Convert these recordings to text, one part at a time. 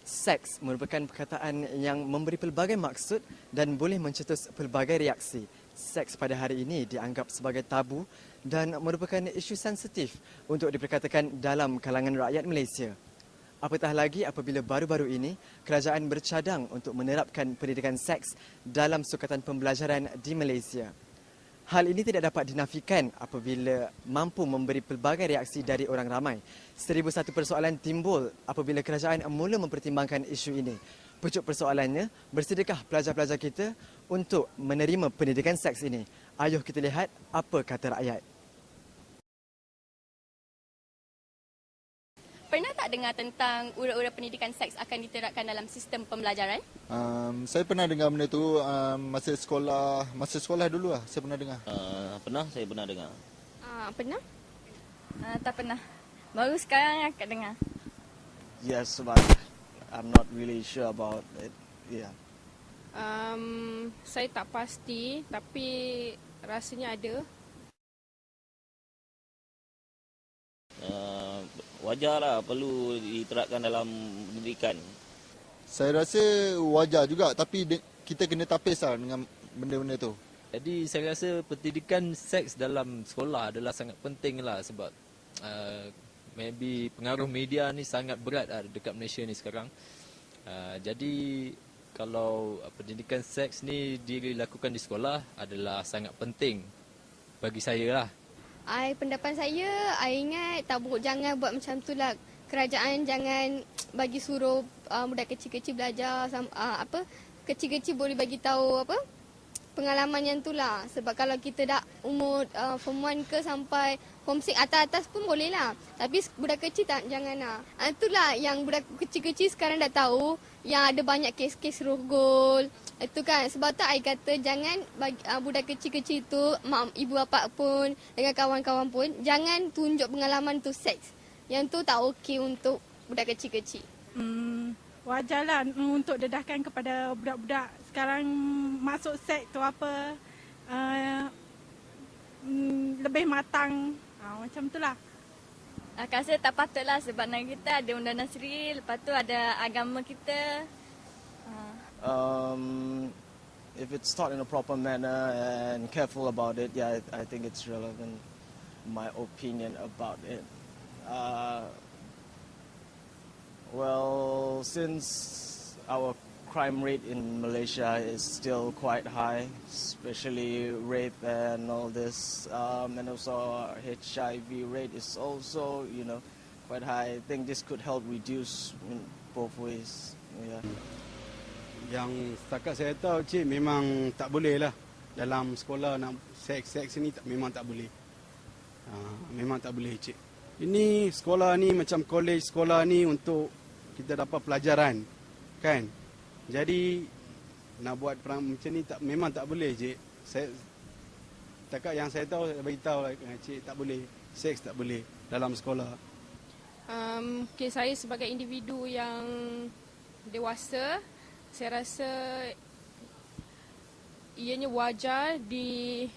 Seks merupakan perkataan yang memberi pelbagai maksud dan boleh mencetus pelbagai reaksi. Seks pada hari ini dianggap sebagai tabu dan merupakan isu sensitif untuk diperkatakan dalam kalangan rakyat Malaysia. Apatah lagi apabila baru-baru ini kerajaan bercadang untuk menerapkan pendidikan seks dalam sukatan pembelajaran di Malaysia. Hal ini tidak dapat dinafikan apabila mampu memberi pelbagai reaksi dari orang ramai. 1001 persoalan timbul apabila kerajaan mula mempertimbangkan isu ini. Pucuk persoalannya, bersedekah pelajar-pelajar kita untuk menerima pendidikan seks ini? Ayuh kita lihat apa kata rakyat. Pernah tak dengar tentang ura-ura pendidikan seks akan diterapkan dalam sistem pembelajaran? Saya pernah dengar benda tu masa sekolah dulu lah. Saya pernah dengar. Saya pernah dengar. Pernah? Tak pernah. Baru sekarang akak dengar. Yes, but I'm not really sure about it. Yeah. Saya tak pasti, tapi rasanya ada. Wajarlah perlu diterapkan dalam pendidikan. Saya rasa wajar juga, tapi kita kena tapis lah dengan benda-benda tu. Jadi saya rasa pendidikan seks dalam sekolah adalah sangat penting lah sebab maybe pengaruh media ni sangat berat lah dekat Malaysia ni sekarang. Jadi kalau pendidikan seks ni dilakukan di sekolah adalah sangat penting bagi saya lah. Pendapat saya, ingat jangan buat macam tu lah. Kerajaan jangan bagi suruh budak kecil-kecil belajar, kecil-kecil boleh bagi tahu pengalaman yang tu lah. Sebab kalau kita dah umur form 1 ke sampai form 6, atas-atas pun boleh lah. Tapi budak kecil jangan lah. Itulah yang budak kecil-kecil sekarang dah tahu yang ada banyak kes-kes rogol. Itu kan, sebab tu I kata jangan bagi budak kecil-kecil tu, mak, ibu bapa pun dengan kawan-kawan pun, jangan tunjuk pengalaman tu seks. Yang tu tak okey untuk budak kecil-kecil. Wajarlah untuk dedahkan kepada budak-budak sekarang masuk seks tu lebih matang. Macam tu lah. Akak rasa tak patutlah sebab negara kita ada undang-undang sendiri, lepas tu ada agama kita. If it's taught in a proper manner and careful about it, yeah, I think it's relevant. My opinion about it. Well, since our crime rate in Malaysia is still quite high, especially rape and all this, and also our HIV rate is also, quite high. I think this could help reduce in both ways. Yeah. Yang setakat saya tahu, cik, memang tak boleh lah. Dalam sekolah nak seks ni memang tak boleh. Memang tak boleh, cik. Ini sekolah ni macam kolej sekolah ni untuk kita dapat pelajaran, kan? Jadi nak buat perang macam ni memang tak boleh, cik. Setakat yang saya tahu, saya bagi tahu lah, cik, tak boleh. Seks tak boleh dalam sekolah. Saya sebagai individu yang dewasa, saya rasa ianya wajar diberi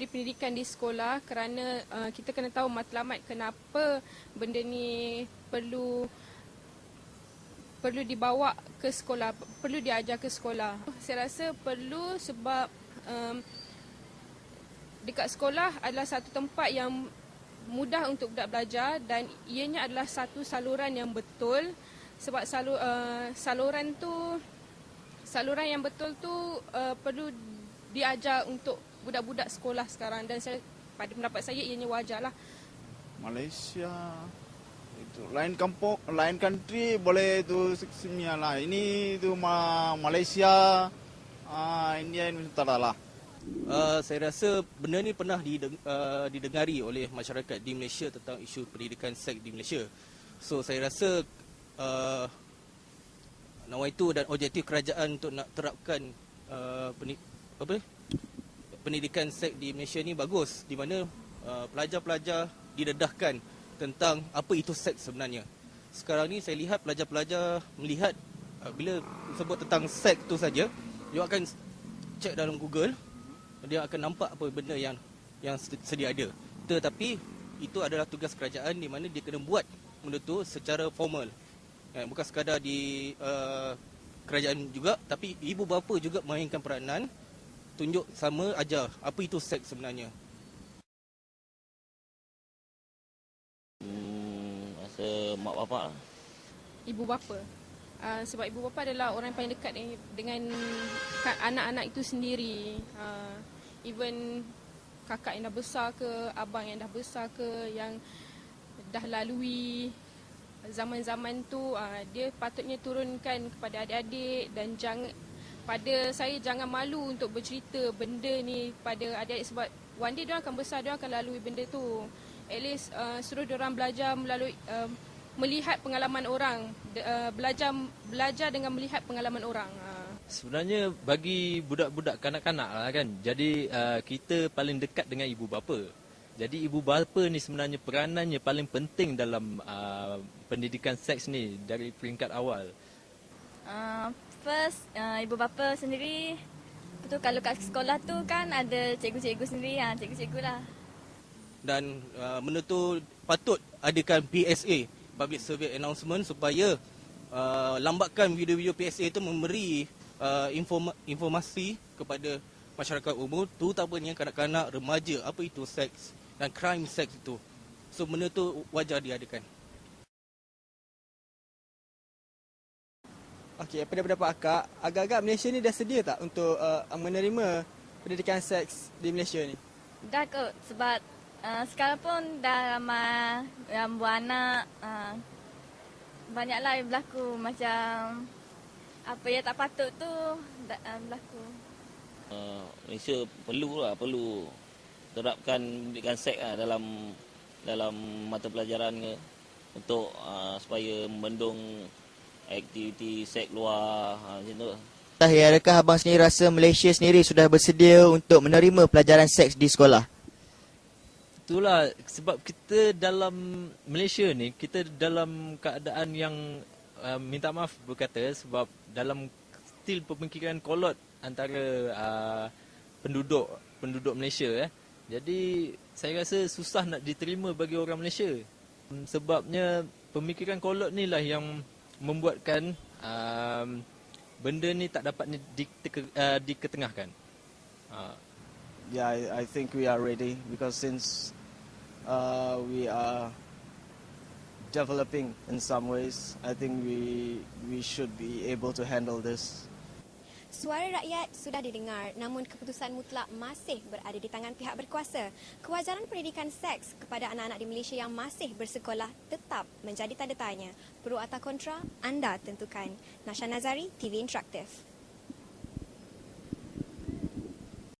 pendidikan di sekolah kerana kita kena tahu matlamat kenapa benda ni perlu dibawa ke sekolah, perlu diajar ke sekolah. Saya rasa perlu sebab dekat sekolah adalah satu tempat yang mudah untuk budak belajar dan ianya adalah satu saluran yang betul. Sebab saluran yang betul tu perlu diajar untuk budak-budak sekolah sekarang dan pada pendapat saya ianya wajarlah. Malaysia itu lain kampung, lain country boleh tu semia lah. Ini tu Malaysia, India ini tak lah. Saya rasa benda ni pernah didengari oleh masyarakat di Malaysia tentang isu pendidikan seks di Malaysia. So saya rasa nawaitu dan objektif kerajaan untuk nak terapkan pendidikan seks di Malaysia ni bagus, di mana pelajar-pelajar didedahkan tentang apa itu seks sebenarnya. Sekarang ni saya lihat pelajar-pelajar melihat bila sebut tentang seks tu saja, dia akan cek dalam Google, dia akan nampak apa benda yang sedia ada. Tetapi itu adalah tugas kerajaan di mana dia kena buat benda tu secara formal. Bukan sekadar di kerajaan juga, tapi ibu bapa juga mainkan peranan, tunjuk sama ajar apa itu seks sebenarnya. Rasa mak bapak lah. Ibu bapa. Sebab ibu bapa adalah orang yang paling dekat dengan anak-anak itu sendiri. Even kakak yang dah besar ke, abang yang dah besar ke, yang dah lalui zaman-zaman tu, dia patutnya turunkan kepada adik-adik dan jangan malu untuk bercerita benda ni pada adik-adik, sebab one day diorang akan besar, diorang akan lalui benda tu. At least suruh diorang belajar melalui melihat pengalaman orang, belajar dengan melihat pengalaman orang. Sebenarnya bagi budak-budak kanak-kanak lah kan, jadi kita paling dekat dengan ibu bapa. Jadi ibu bapa ni sebenarnya peranannya paling penting dalam pendidikan seks ni dari peringkat awal. First, ibu bapa sendiri, betul kalau kat sekolah tu kan ada cikgu-cikgu sendiri, cikgu-cikgu lah. Dan benda tu patut adakan PSA, Public Service Announcement, supaya lambatkan video-video PSA itu memberi informasi kepada masyarakat umum, terutamanya kanak-kanak, remaja, apa itu seks dan crime seks itu. So benda tu wajar diadakan. Okey, pada pendapat akak, agak-agak Malaysia ni dah sedia tak untuk menerima pendidikan seks di Malaysia ni? Dah kot, sebab sekarang pun dah ramai yang buat anak. Banyaklah yang berlaku macam apa yang tak patut tu berlaku. Malaysia perlu terapkan pendidikan seks dalam mata pelajaran untuk supaya membendung aktiviti seks luar macam tu. Adakah abang sendiri rasa Malaysia sendiri sudah bersedia untuk menerima pelajaran seks di sekolah? Itulah sebab kita dalam Malaysia ni, kita dalam keadaan yang minta maaf berkata, sebab dalam stil pemikiran kolot antara penduduk Malaysia. Jadi saya rasa susah nak diterima bagi orang Malaysia. Sebabnya pemikiran kolot ni lah yang membuatkan benda ni tak dapat diketengahkan. Yeah, I think we are ready because since we are developing in some ways, I think we should be able to handle this. Suara rakyat sudah didengar, namun keputusan mutlak masih berada di tangan pihak berkuasa. Kewajaran pendidikan seks kepada anak-anak di Malaysia yang masih bersekolah tetap menjadi tanda tanya. Pro atau kontra, anda tentukan. Nasha Nazari, TV Interaktif.